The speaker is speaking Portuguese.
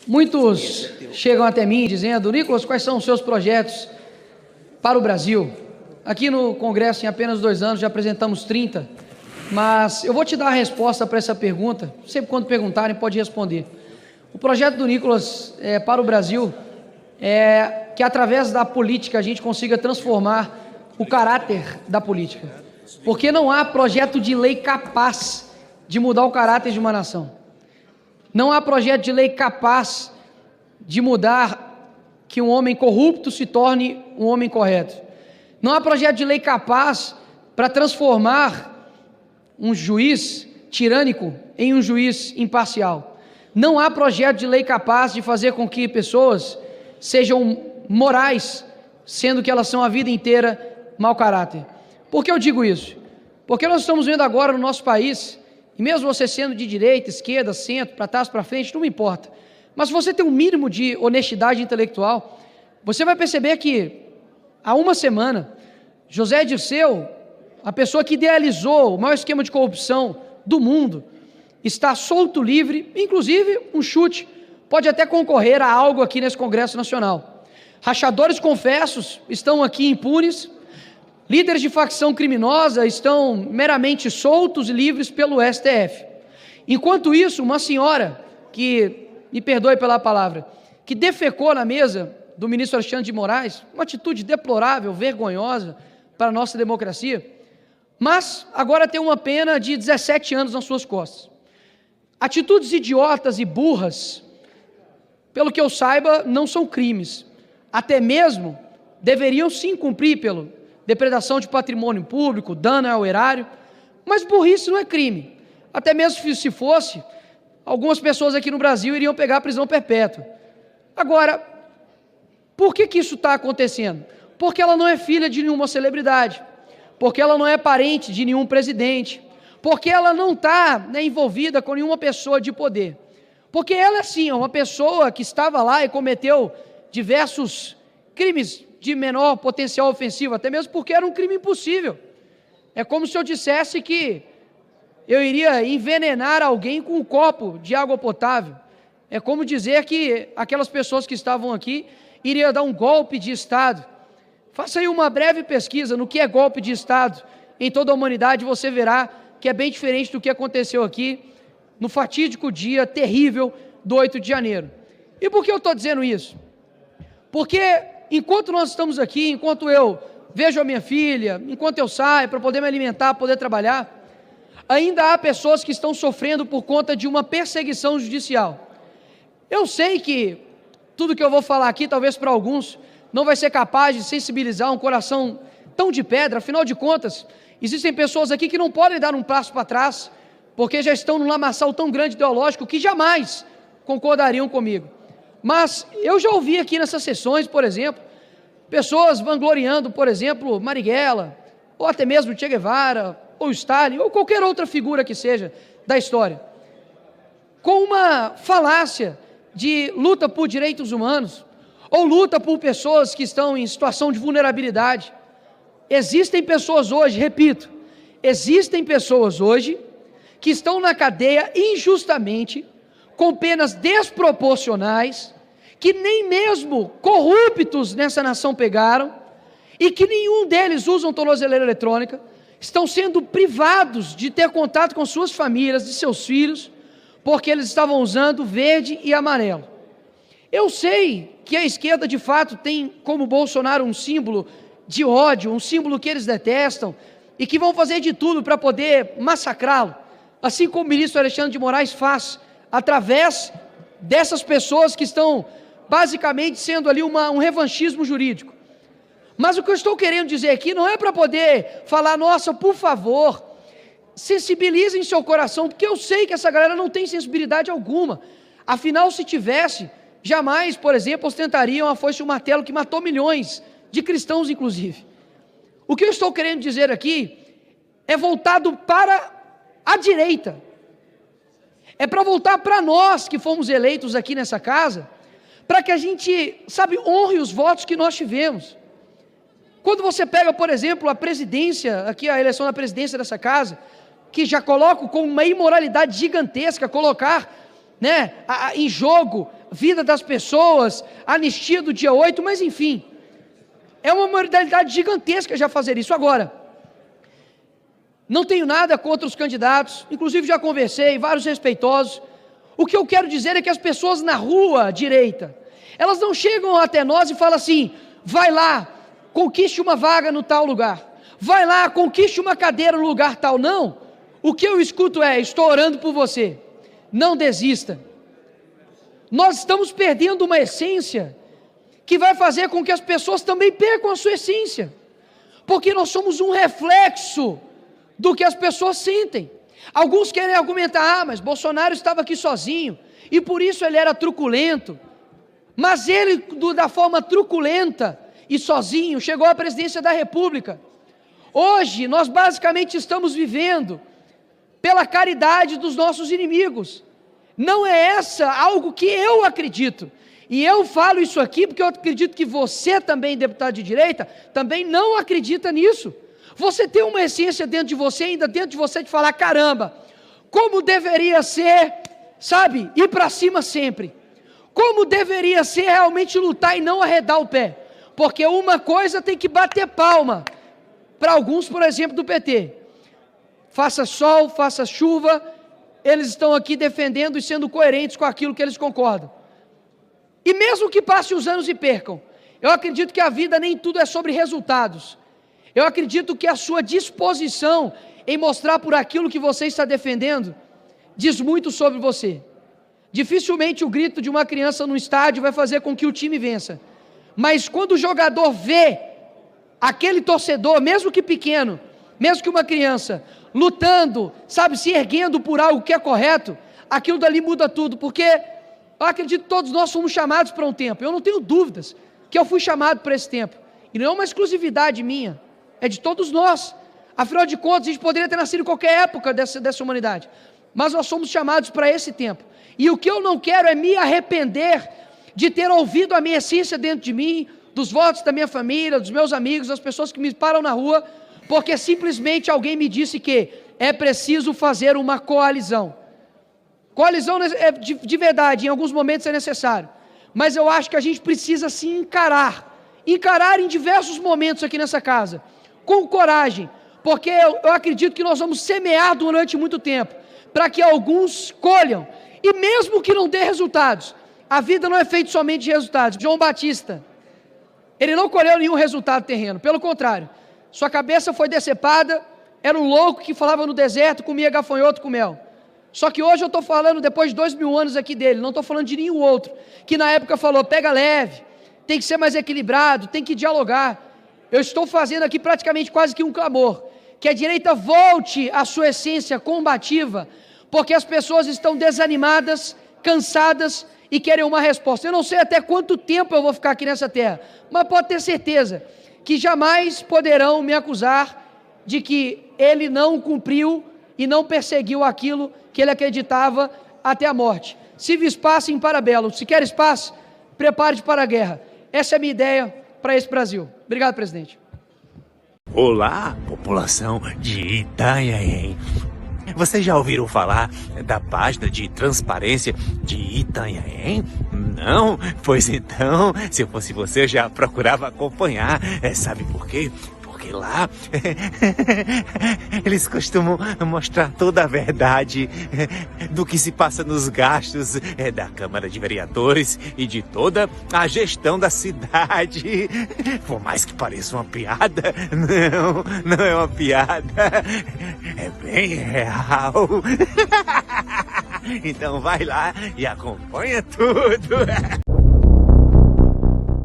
Muitos chegam até mim dizendo: Nicolas, quais são os seus projetos para o Brasil? Aqui no Congresso, em apenas 2 anos, já apresentamos 30, mas eu vou te dar a resposta para essa pergunta. Sempre quando perguntarem, pode responder. O projeto do Nicolas para o Brasil é que, através da política, a gente consiga transformar o caráter da política, porque não há projeto de lei capaz de mudar o caráter de uma nação. Não há projeto de lei capaz de mudar que um homem corrupto se torne um homem correto. Não há projeto de lei capaz para transformar um juiz tirânico em um juiz imparcial. Não há projeto de lei capaz de fazer com que pessoas sejam morais, sendo que elas são a vida inteira mau caráter. Por que eu digo isso? Porque nós estamos vendo agora no nosso país, e mesmo você sendo de direita, esquerda, centro, para trás, para frente, não me importa, mas se você tem um mínimo de honestidade intelectual, você vai perceber que há uma semana, José Dirceu, a pessoa que idealizou o maior esquema de corrupção do mundo, está solto, livre, inclusive um chute, pode até concorrer a algo aqui nesse Congresso Nacional. Rachadores confessos estão aqui impunes, líderes de facção criminosa estão meramente soltos e livres pelo STF. Enquanto isso, uma senhora, que, me perdoe pela palavra, que defecou na mesa do ministro Alexandre de Moraes, uma atitude deplorável, vergonhosa para a nossa democracia, mas agora tem uma pena de 17 anos nas suas costas. Atitudes idiotas e burras, pelo que eu saiba, não são crimes. Até mesmo deveriam sim cumprir pelo depredação de patrimônio público, dano ao erário, mas burrice não é crime. Até mesmo se fosse, algumas pessoas aqui no Brasil iriam pegar a prisão perpétua. Agora, por que isso está acontecendo? Porque ela não é filha de nenhuma celebridade, porque ela não é parente de nenhum presidente, porque ela não está envolvida com nenhuma pessoa de poder, porque ela sim é uma pessoa que estava lá e cometeu diversos crimes de menor potencial ofensivo, até mesmo porque era um crime impossível. É como se eu dissesse que eu iria envenenar alguém com um copo de água potável. É como dizer que aquelas pessoas que estavam aqui iriam dar um golpe de Estado. Faça aí uma breve pesquisa no que é golpe de Estado em toda a humanidade, você verá que é bem diferente do que aconteceu aqui no fatídico dia terrível do 8 de janeiro. E por que eu estou dizendo isso? Porque enquanto nós estamos aqui, enquanto eu vejo a minha filha, enquanto eu saio para poder me alimentar, poder trabalhar, ainda há pessoas que estão sofrendo por conta de uma perseguição judicial. Eu sei que tudo que eu vou falar aqui, talvez para alguns, não vai ser capaz de sensibilizar um coração tão de pedra. Afinal de contas, existem pessoas aqui que não podem dar um passo para trás, porque já estão num lamaçal tão grande ideológico que jamais concordariam comigo. Mas eu já ouvi aqui nessas sessões, por exemplo, pessoas vangloriando, por exemplo, Marighella, ou até mesmo Che Guevara, ou Stalin, ou qualquer outra figura que seja da história, com uma falácia de luta por direitos humanos, ou luta por pessoas que estão em situação de vulnerabilidade. Existem pessoas hoje, repito, existem pessoas hoje que estão na cadeia injustamente, com penas desproporcionais, que nem mesmo corruptos nessa nação pegaram, e que nenhum deles usam tornozeleira eletrônica, estão sendo privados de ter contato com suas famílias, de seus filhos, porque eles estavam usando verde e amarelo. Eu sei que a esquerda de fato tem como Bolsonaro um símbolo de ódio, um símbolo que eles detestam, e que vão fazer de tudo para poder massacrá-lo, assim como o ministro Alexandre de Moraes faz, através dessas pessoas que estão basicamente sendo ali um revanchismo jurídico. Mas o que eu estou querendo dizer aqui não é para poder falar, nossa, por favor, sensibilizem seu coração, porque eu sei que essa galera não tem sensibilidade alguma. Afinal, se tivesse, jamais, por exemplo, ostentariam a foice e o martelo que matou milhões de cristãos, inclusive. O que eu estou querendo dizer aqui é voltado para a direita. É para voltar para nós que fomos eleitos aqui nessa casa, para que a gente, honre os votos que nós tivemos. Quando você pega, por exemplo, a presidência, aqui a eleição da presidência dessa casa, que já coloco como uma imoralidade gigantesca, colocar em jogo vida das pessoas, anistia do dia 8, mas enfim, é uma modalidade gigantesca já fazer isso. Agora, não tenho nada contra os candidatos, inclusive já conversei, vários respeitosos. O que eu quero dizer é que as pessoas na rua direita, elas não chegam até nós e falam assim: vai lá, conquiste uma vaga no tal lugar, vai lá, conquiste uma cadeira no lugar tal. Não, o que eu escuto é: estou orando por você, não desista. Nós estamos perdendo uma essência que vai fazer com que as pessoas também percam a sua essência, porque nós somos um reflexo do que as pessoas sentem. Alguns querem argumentar: mas Bolsonaro estava aqui sozinho, e por isso ele era truculento, mas ele, da forma truculenta e sozinho, chegou à presidência da República. Hoje, nós basicamente estamos vivendo pela caridade dos nossos inimigos. Não é essa algo que eu acredito, e eu falo isso aqui porque eu acredito que você também, deputado de direita, também não acredita nisso. Você tem uma essência dentro de você, ainda dentro de você, de falar: caramba, como deveria ser, sabe, ir para cima sempre, como deveria ser realmente lutar e não arredar o pé, porque uma coisa tem que bater palma, para alguns, por exemplo, do PT, faça sol, faça chuva, eles estão aqui defendendo e sendo coerentes com aquilo que eles concordam, e mesmo que passem os anos e percam, eu acredito que a vida nem tudo é sobre resultados. Eu acredito que a sua disposição em mostrar por aquilo que você está defendendo diz muito sobre você. Dificilmente o grito de uma criança no estádio vai fazer com que o time vença, mas quando o jogador vê aquele torcedor, mesmo que pequeno, mesmo que uma criança, lutando, sabe, se erguendo por algo que é correto, aquilo dali muda tudo, porque eu acredito que todos nós fomos chamados para um tempo. Eu não tenho dúvidas que eu fui chamado para esse tempo, e não é uma exclusividade minha, é de todos nós. Afinal de contas, a gente poderia ter nascido em qualquer época dessa humanidade, mas nós somos chamados para esse tempo, e o que eu não quero é me arrepender de ter ouvido a minha essência dentro de mim, dos votos da minha família, dos meus amigos, das pessoas que me param na rua, porque simplesmente alguém me disse que é preciso fazer uma coalizão. Coalizão é de verdade, em alguns momentos é necessário, mas eu acho que a gente precisa se encarar em diversos momentos aqui nessa casa, com coragem, porque eu acredito que nós vamos semear durante muito tempo, para que alguns colham, e mesmo que não dê resultados, a vida não é feita somente de resultados. João Batista, ele não colheu nenhum resultado terreno, pelo contrário, sua cabeça foi decepada, era um louco que falava no deserto, comia gafanhoto com mel. Só que hoje eu estou falando, depois de 2000 anos aqui dele, não estou falando de nenhum outro, que na época falou: pega leve, tem que ser mais equilibrado, tem que dialogar. Eu estou fazendo aqui praticamente quase que um clamor, que a direita volte à sua essência combativa, porque as pessoas estão desanimadas, cansadas e querem uma resposta. Eu não sei até quanto tempo eu vou ficar aqui nessa terra, mas pode ter certeza que jamais poderão me acusar de que ele não cumpriu e não perseguiu aquilo que ele acreditava até a morte. Se vive espaço em parabelo, se quer espaço, prepare-se para a guerra. Essa é a minha ideia para esse Brasil. Obrigado, presidente. Olá, população de Itanhaém. Vocês já ouviram falar da página de transparência de Itanhaém? Não? Pois então, se eu fosse você, eu já procurava acompanhar. Sabe por quê? Porque lá eles costumam mostrar toda a verdade do que se passa nos gastos da Câmara de Vereadores e de toda a gestão da cidade. Por mais que pareça uma piada, não é uma piada, é bem real. Então vai lá e acompanha tudo.